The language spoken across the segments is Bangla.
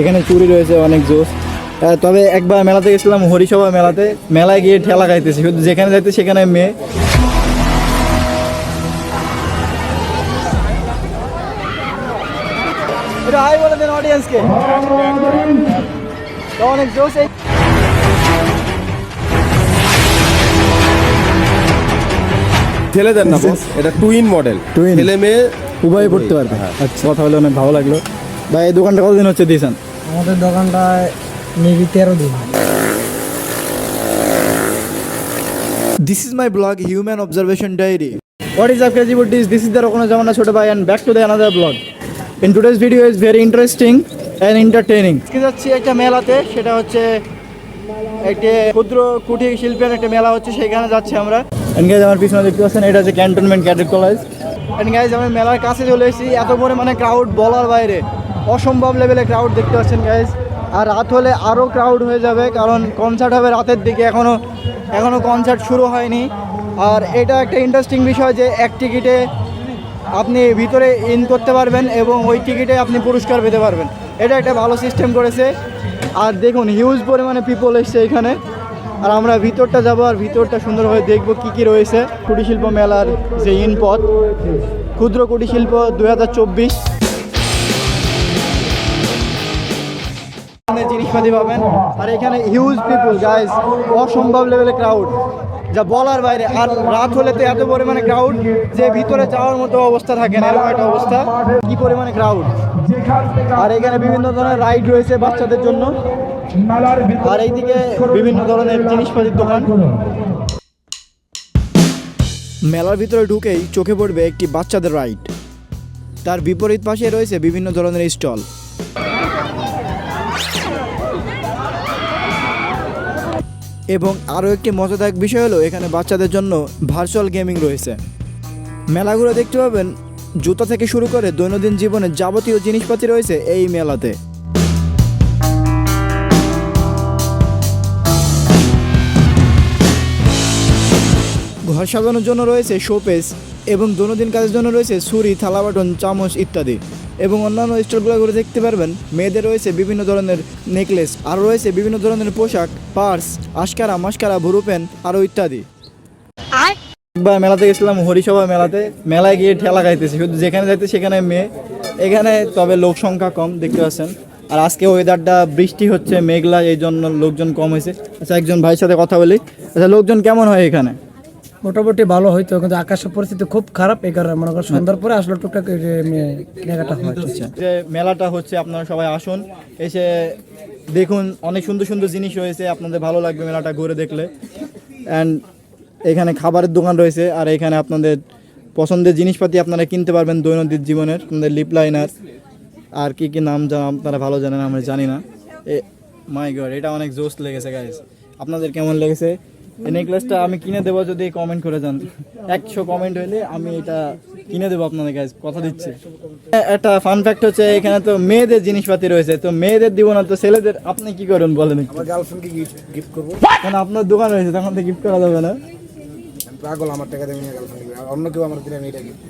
এখানে চুড়ি রয়েছে অনেক জোস। তবে একবার মেলাতে গেছিলাম, হরিসভা মেলাতে, মেলায় গিয়ে ঠেলা খাইতেছি, শুধু যেখানে যাইতে সেখানে মেয়ে। এটা হাই বলে দেন অডিয়েন্সকে, অনেক জোস। ছেলেদের না বস, এটা টুইন মডেল, ছেলে মেয়ে উভয় পড়তে পারবে। আচ্ছা, কথা বলে অনেক ভালো লাগলো ভাই। এই দোকানটা কতদিন হচ্ছে দিয়েছেন? আমাদের দোকানটায় মেবি 13 দিন। This is my blog, Human Observation Diary. What is up, crazy buddies? This is the Rokona Jamana Chota Bhai and back to the another vlog. In today's video is very interesting and entertaining. আজকে যাচ্ছি একটা মেলাতে, সেটা হচ্ছে একটা ক্ষুদ্র কুটির শিল্পের একটা মেলা হচ্ছে, সেখানে যাচ্ছি আমরা। এন্ড গাইজ আমার পিছনে দেখতে পাচ্ছেন, এটা হচ্ছে cantonment cadet college. And guys আমি মেলার কাছে চলে এসেছি, এত পরিমাণে ক্রাউড বলার বাইরে, অসম্ভব লেভেলে ক্রাউড দেখতে পাচ্ছেন গাইজ। আর রাত হলে আরও ক্রাউড হয়ে যাবে, কারণ কনসার্ট হবে রাতের দিকে, এখনও কনসার্ট শুরু হয়নি। আর এটা একটা ইন্টারেস্টিং বিষয় যে এক টিকিটে আপনি ভিতরে ইন করতে পারবেন এবং ওই টিকিটে আপনি পুরস্কার পেতে পারবেন। এটা একটা ভালো সিস্টেম করেছে। আর দেখুন হিউজ পরিমাণে পিপল এসছে এখানে। আর আমরা ভিতরটা যাবো আর ভিতরটা সুন্দরভাবে দেখবো কী কী রয়েছে। কুটিরশিল্প মেলার যে ইনপথ, ক্ষুদ্র কুটিরশিল্প 2024 জিনিসপাতি পাবেন। আর এখানে হিউজ পিপল গাইজ, অসম্ভব লেভেলে ক্রাউড, যা বলার বাইরে। আর রাত হলে তো এত পরিমাণে ক্রাউড যে ভিতরে যাওয়ার মতো অবস্থা থাকে না, এরকম একটা অবস্থা, কি পরিমাণে ক্রাউড। আর এখানে বিভিন্ন ধরনের রাইড রয়েছে বাচ্চাদের জন্য। আর এইদিকে বিভিন্ন ধরনের জিনিসপাতির দোকান। মেলার ভিতরে ঢুকেই চোখে পড়বে একটি বাচ্চাদের রাইড, তার বিপরীত পাশে রয়েছে বিভিন্ন ধরনের স্টল। এবং আরও একটি মজাদায়ক বিষয় হলো এখানে বাচ্চাদের জন্য ভার্চুয়াল গেমিং রয়েছে। মেলাগুলো দেখতে পাবেন জুতা থেকে শুরু করে দৈনন্দিন জীবনের যাবতীয় জিনিসপাতি রয়েছে এই মেলাতে। ঘর সাজানোর জন্য রয়েছে শোপিস এবং দৈনন্দিন কাজের জন্য রয়েছে ছুরি, থালা বাটন, চামচ ইত্যাদি। এবং অন্যান্য স্টলগুলো দেখতে পারবেন মেয়েদের রয়েছে বিভিন্ন ধরনের নেকলেস, আর রয়েছে বিভিন্ন ধরনের পোশাক, পার্স, আশকারা, মাস্কারা, ভুরু পেন আরও ইত্যাদি। একবার মেলাতে গেছিলাম, হরিসভা মেলাতে, মেলায় গিয়ে ঠেলা খাইতেছি, শুধু যেখানে যাইতে সেখানে মেয়ে। এখানে তবে লোক সংখ্যা কম দেখতে পাচ্ছেন। আর আজকে ওয়েদারটা বৃষ্টি হচ্ছে, মেঘলা, এই জন্য লোকজন কম হয়েছে। আচ্ছা, একজন ভাইয়ের সাথে কথা বলি। আচ্ছা, লোকজন কেমন হয় এখানে? মোটামুটি ভালো হয়তো, কিন্তু আকাশের পরিস্থিতি খুব খারাপ, এই কারণে মনে করেন সন্ধ্যার পরে আসলে টুকটাক কেনাকাটা হয়। যে মেলাটা হচ্ছে, আপনারা সবাই আসুন, এসে দেখুন, অনেক সুন্দর সুন্দর জিনিস রয়েছে, আপনাদের ভালো লাগবে মেলাটা ঘুরে দেখলে। অ্যান্ড এখানে খাবারের দোকান রয়েছে, আর এখানে আপনাদের পছন্দের জিনিসপাতি আপনারা কিনতে পারবেন দৈনন্দিন জীবনের, আপনাদের লিপ লাইনার আর কি কি নাম আপনারা ভালো জানেন, আমরা জানি না। মাই গড, এটা অনেক জোস লেগেছে গাইস। আপনাদের কেমন লেগেছে? এই নেকলেসটা আমি কিনে দেবো যদি কমেন্ট করে যান। 100 কমেন্ট হইলে আমি এটা কিনে দেবো আপনাদের গাইস, কথা দিচ্ছি। একটা ফান ফ্যাক্ট হচ্ছে এখানে তো মেয়েদের জিনিসপাতি রয়েছে, তো মেয়েদের দিব না তো ছেলেদের আপনি কি করুন বলেন? আমার গার্লফ্রেন্ডকে গিফট করবো। কেন, আপনার দোকান রয়েছে, তখন তো গিফট করা যাবে না? পাগল, আমার টাকা দেবেন গার্লফ্রেন্ডকে, অন্য কেউ আমার দিলে আমি এটা গিফট।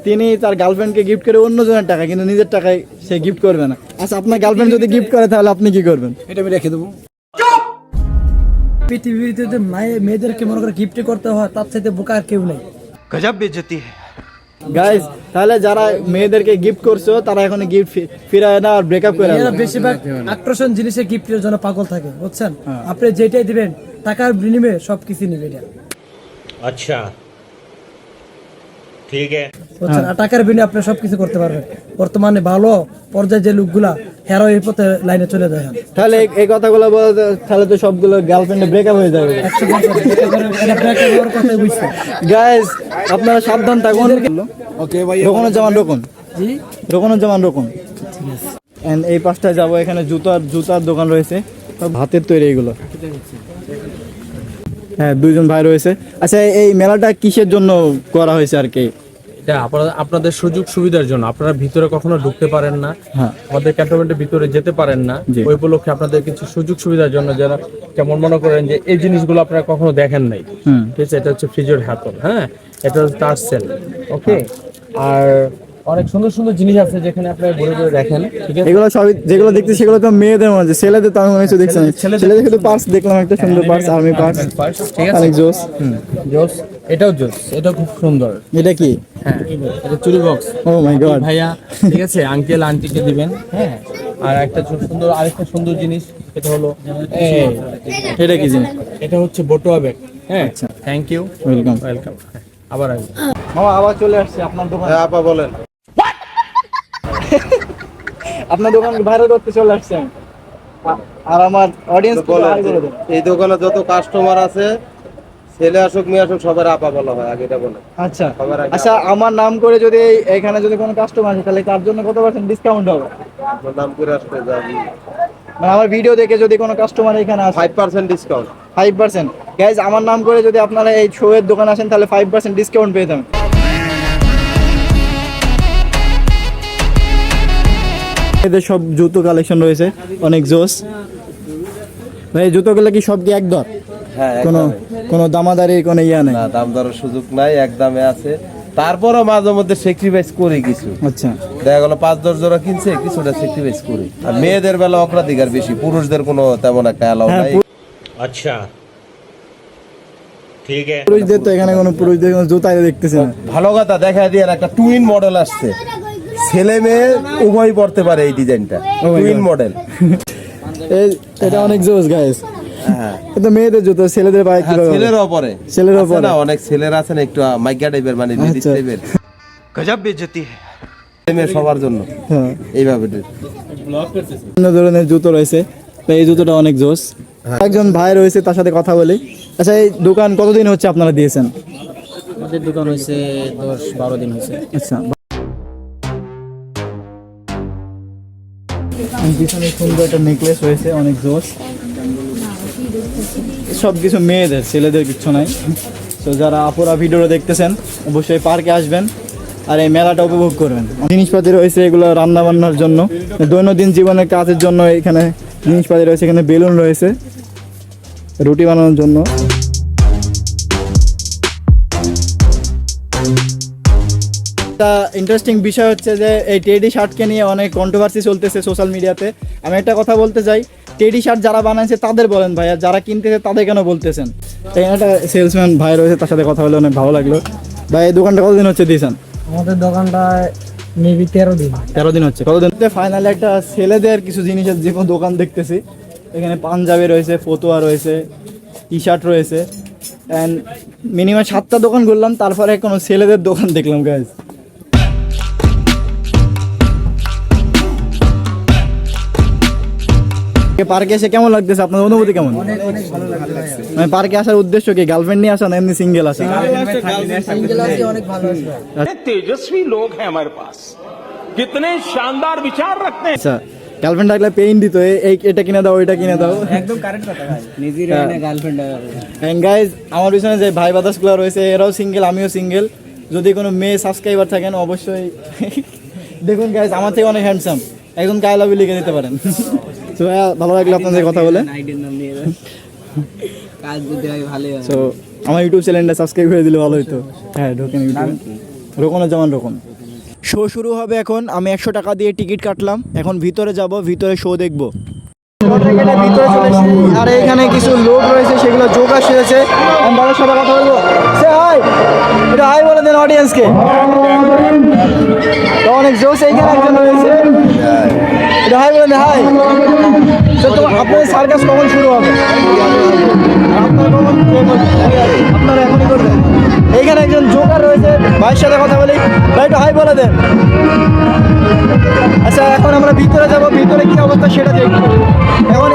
তিনি তার গার্লফ্রেন্ডকে গিফট করে অন্যজনের টাকা, কিন্তু নিজের টাকায় সে গিফট করবে না। আচ্ছা, আপনার গার্লফ্রেন্ড যদি গিফট করে তাহলে আপনি কি করবেন? এটা আমি রেখে দেবো। পৃথিবীতে যে মেয়েদেরকে মনে করে গিফট করতে হয়, তার সাথে বোকা আর কেউ নেই। গজব বেজতি গাইস। তাহলে যারা মেয়েদেরকে গিফট করছো তারা এখন গিফট ফিরায় না আর ব্রেকআপ করে এরা বেশিরভাগ আকর্ষণ জিনিসে গিফটের জন্য পাগল থাকে, বুঝছেন? আপনি যেটাই দিবেন টাকার বিনিময়ে সবকিছু নেবে এটা। আচ্ছা, ঠিক আছে, বুঝছেন? আর টাকার বিনিময়ে আপনি সবকিছু করতে পারবেন। বর্তমানে ভালো পর্যায়ে যে লোকগুলা হেরো এই পথে লাইনে চলে যায়। তাহলে এই কথাগুলো বলতে তাহলে তো সবগুলো গার্লফ্রেন্ডে ব্রেকআপ হয়ে যাবে। গাইস, আপনারা সাবধান থাকুন। ওকে ভাই, রোকনুজ্জামান রোকন, জি রোকনুজ্জামান রোকন। এন্ড এই পাশটায় যাবো, এখানে জুতার দোকান রয়েছে, সব হাতের তৈরি এগুলো। হ্যাঁ, দুইজন ভাই রয়েছে। আচ্ছা, এই মেলাটা কিসের জন্য করা হয়েছে আর কি? এটা আপনাদের সুযোগ সুবিধার জন্য। আপনারা ভিতরে কখনো ঢুকতে পারেন না, আমাদের ক্যান্টনমেন্টের ভিতরে যেতে পারেন না, ওই উপলক্ষে আপনাদের কিছু সুযোগ সুবিধার জন্য, যারা কেমন মনে করেন যে এই জিনিসগুলো আপনারা কখনো দেখেন নাই, ঠিক আছে? এটা হচ্ছে ফ্রিজের হাতল, হ্যাঁ, এটা হচ্ছে টার্সেল, ওকে। আর অনেক সুন্দর সুন্দর জিনিস আছে যেখানে আপনারা ঘুরে ঘুরে দেখেন, ঠিক আছে? এগুলো সবই যেগুলো দেখতে সেগুলো তো মেয়েদের মনে হচ্ছে, ছেলেদের তো আমি মনে হচ্ছে দেখছি না। ছেলেদের শুধু পার্স দেখলাম, একটা সুন্দর পার্স, আর্মি পার্স, ঠিক আছে, অনেক জোস। জোস, এটাও জোস, এটা খুব সুন্দর। এটা কি? হ্যাঁ, এটা চুরি বক্স। ও মাই গড ভাইয়া, ঠিক আছে, আঙ্কেল আন্টিকে দিবেন। হ্যাঁ, আর একটা সুন্দর, আরেকটা সুন্দর জিনিস, এটা হলো এটা কি জিনিস? এটা হচ্ছে বটুয়া ব্যাগ। হ্যাঁ, আচ্ছা, থ্যাংক ইউ, ওয়েলকাম। ওয়েলকাম। আবার আসবেন। মামা আবার চলে আসছে আপনার দোকানে। হ্যাঁ আপা বলেন। আপনার দোকান ভাইরাল করতে চলে আসছেন, আর আমার অডিয়েন্স বলেন যে এই দোকানে যত কাস্টমার আছে, ছেলে আসুক মেয়ে আসুক সবার আপা বলা হয়, আগে এটা বলেন। আচ্ছা সবার আগে আচ্ছা, আমার নাম করে যদি এখানে যদি কোনো কাস্টমার আসে তাহলে তার জন্য কত পার্সেন্ট ডিসকাউন্ট হবে? আপনার নাম করে আসতে যাবি মানে আমার ভিডিও দেখে যদি কোনো কাস্টমার এখানে আসে 5% ডিসকাউন্ট। 5%। গাইজ, আমার নাম করে যদি আপনারা এই শোয়ের দোকানে আসেন তাহলে 5% ডিসকাউন্ট পেয়ে যাবেন। এদের সব জুতো কালেকশন রয়েছে, অনেক জোস। ভাই জুতোগুলো কি সব কি এক দর? হ্যাঁ, কোনো কোনো দামাদারি কোনো ইয়া নেই? না, দাম দরের সুযোগ নাই, একদমে আছে। তারপরও মাঝে মধ্যে স্যাক্রিফাইস করি কিছু। আচ্ছা, দেখা গেল 5-10 জোড়া কিনছে, কিছুটা স্যাক্রিফাইস করি। আর মেয়েদের বেলা অগ্রাধিকার বেশি, পুরুষদের কোনো তেমন একটা অ্যালাউ হ্যাঁ, নাই। अच्छा ठीक है। পুরুষদের তো এখানে কোনো পুরুষদের কোনো জুতাই দেখতেছে না। ভালো কথা, দেখা দিয়ে একটা টুইন মডেল আসছে, ছেলে মেয়ে উভয় পড়তে পারে এই ডিজাইনটা, টুইন মডেল। এটা অনেক জোস গাইস। হ্যাঁ, এটা মেয়েদের জুতো, ছেলেদের পায়ে কি হবে? ছেলেরও পরে, ছেলেরও আছে পরে। না, অনেক ছেলের আছে না একটু মাইকা টাইপের, মানে লেডিস আচ্ছা। টাইপের, गजब बेइज्जती है। মেয়ে সবার জন্য হ্যাঁ, এইভাবে। বিভিন্ন ধরনের জুতো রয়েছে, তো এই জুতোটা অনেক জোস। একজন ভাই রয়েছে, তার সাথে কথা বলি। আচ্ছা, এই দোকান কতদিন হচ্ছে আপনারা দিয়েছেন? আমাদের দোকান হয়েছে 10-12 দিন হয়েছে। আচ্ছা, পিছনে সুন্দর একটা নেকলেস রয়েছে, অনেক জোস। সব কিছু মেয়েদের, ছেলেদের কিচ্ছু নাই। তো যারা আপুরা ভিডিওটা দেখতেছেন অবশ্যই পার্কে আসবেন আর এই মেলাটা উপভোগ করবেন। জিনিসপাতি রয়েছে এগুলো রান্না বান্নার জন্য, দৈনন্দিন জীবনের কাজের জন্য এখানে জিনিসপাতি রয়েছে। এখানে বেলুন রয়েছে রুটি বানানোর জন্য। একটা ইন্টারেস্টিং বিষয় হচ্ছে যে এই টেডি শার্টকে নিয়ে অনেক কন্ট্রোভার্সি চলতেছে সোশ্যাল মিডিয়াতে। আমি একটা কথা বলতে চাই, টেডি শার্ট যারা বানাইছে তাদের বলেন ভাই, আর যারা কিনতেছে তাদের কেন বলতেছেন? এখানে একটা সেলসম্যান ভাই রয়েছে, তার সাথে কথা বলে অনেক ভালো লাগলো। ভাই, এই দোকানটা কতদিন হচ্ছে দিয়েছেন? আমাদের দোকানটা মেবি 13 দিন। 13 দিন হচ্ছে। কতদিন ফাইনালি একটা ছেলেদের কিছু জিনিসের যে কোনো দোকান দেখতেছি। এখানে পাঞ্জাবি রয়েছে, ফতুয়া রয়েছে, টি শার্ট রয়েছে, অ্যান্ড মিনিমাম 7টা দোকান ঘুরলাম, তারপরে কোনো ছেলেদের দোকান দেখলাম গাইজ। পার্কে এসে কেমন লাগতেছে? আপনার অনুভূতি কেমন? মানে পার্কে আসার উদ্দেশ্য কি? গার্লফ্রেন্ড নিয়ে আসা না এমনি সিঙ্গেল আসা? সিঙ্গেল আছে, অনেক ভালো আছে। तेजस्वी लोग हैं हमारे पास, कितने शानदार विचार रखते हैं। আচ্ছা, গার্লফ্রেন্ড থাকলে পেইন দিত, এটা কিনে দাও, ওইটা কিনে দাও। একদম কারেক্ট কথা ভাই। নিজের গার্লফ্রেন্ড এন্ড গাইজ, আমার পিছনে যে ভাই বাদাসগুলো রয়েছে এরাও সিঙ্গেল, আমিও সিঙ্গেল। যদি কোনো মেয়ে সাবস্ক্রাইবার থাকেন অবশ্যই দেখুন গাইজ, আমার থেকে অনেক হ্যান্ডসাম, একজন আই লাভ ইউ লিখে দিতে পারেন। তো ভালো লাগলো আপনাদের কথা বলে। আইডির নাম নিয়ে কাজ যদি হয় ভালোই হয়। তো আমার ইউটিউব চ্যানেলটা সাবস্ক্রাইব করে দিলে ভালো হতো। হ্যাঁ, ঢোকেন ইউটিউবে, রোকনের রোকন। শো শুরু হবে এখন। আমি 100 টাকা দিয়ে টিকিট কাটলাম, এখন ভিতরে যাব, ভিতরে শো দেখবো। ভিতরে চলে এসেছি, আর এখানে কিছু লোক রয়েছে, সেগুলো যোগা শিখেছে। আমি তাদের সাথে কথা বলবো। সে হাই, এটা হাই বলে দেন অডিয়েন্সকে। তো অনেক জোশ এইখানে একজন রয়েছে, এটা হাই বলে দেন, হাই। তো আপনাদের সার্কাস কখন শুরু হবে? আপনারা এখনই করবেন। এইখানে একজন জোকার রয়েছে, ভাইয়ের সাথে কথা বলি। ভাই একটু হাই বলে দেন। আচ্ছা, এখন আমরা ভিতরে যাব, ভিতরে কি অবস্থা সেটা দেখবো। এখন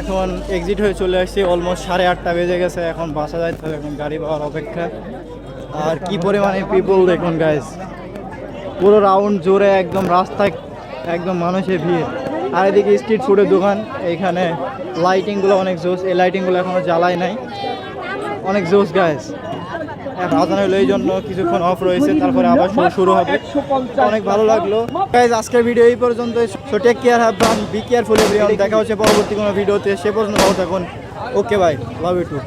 এখন এক্সিট হয়ে চলে আসছি, অলমোস্ট 8:30 বেজে গেছে, এখন বাসা যাইতে হবে, এখন গাড়ি পাওয়ার অপেক্ষা। আর কি পরিমাণে পিপল দেখুন গাইস, পুরো রাউন্ড জুড়ে একদম রাস্তায় একদম মানুষের ভিড়। আর এদিকে স্ট্রিট ফুডের দোকান, এইখানে লাইটিংগুলো অনেক জোস, এই লাইটিংগুলো এখনও জ্বালাই নাই, অনেক জোস গাইস। আজান হলো এই জন্য কিছুক্ষণ অফ রয়েছে, তারপরে আবার শুরু হবে। অনেক ভালো লাগলো গাইস, আজকের ভিডিও এই পর্যন্ত। So take care, have fun, be careful everyone. দেখা হচ্ছে পরবর্তী কোনো ভিডিওতে, সে পর্যন্ত ভালো থাকুন। Okay bye, love you two.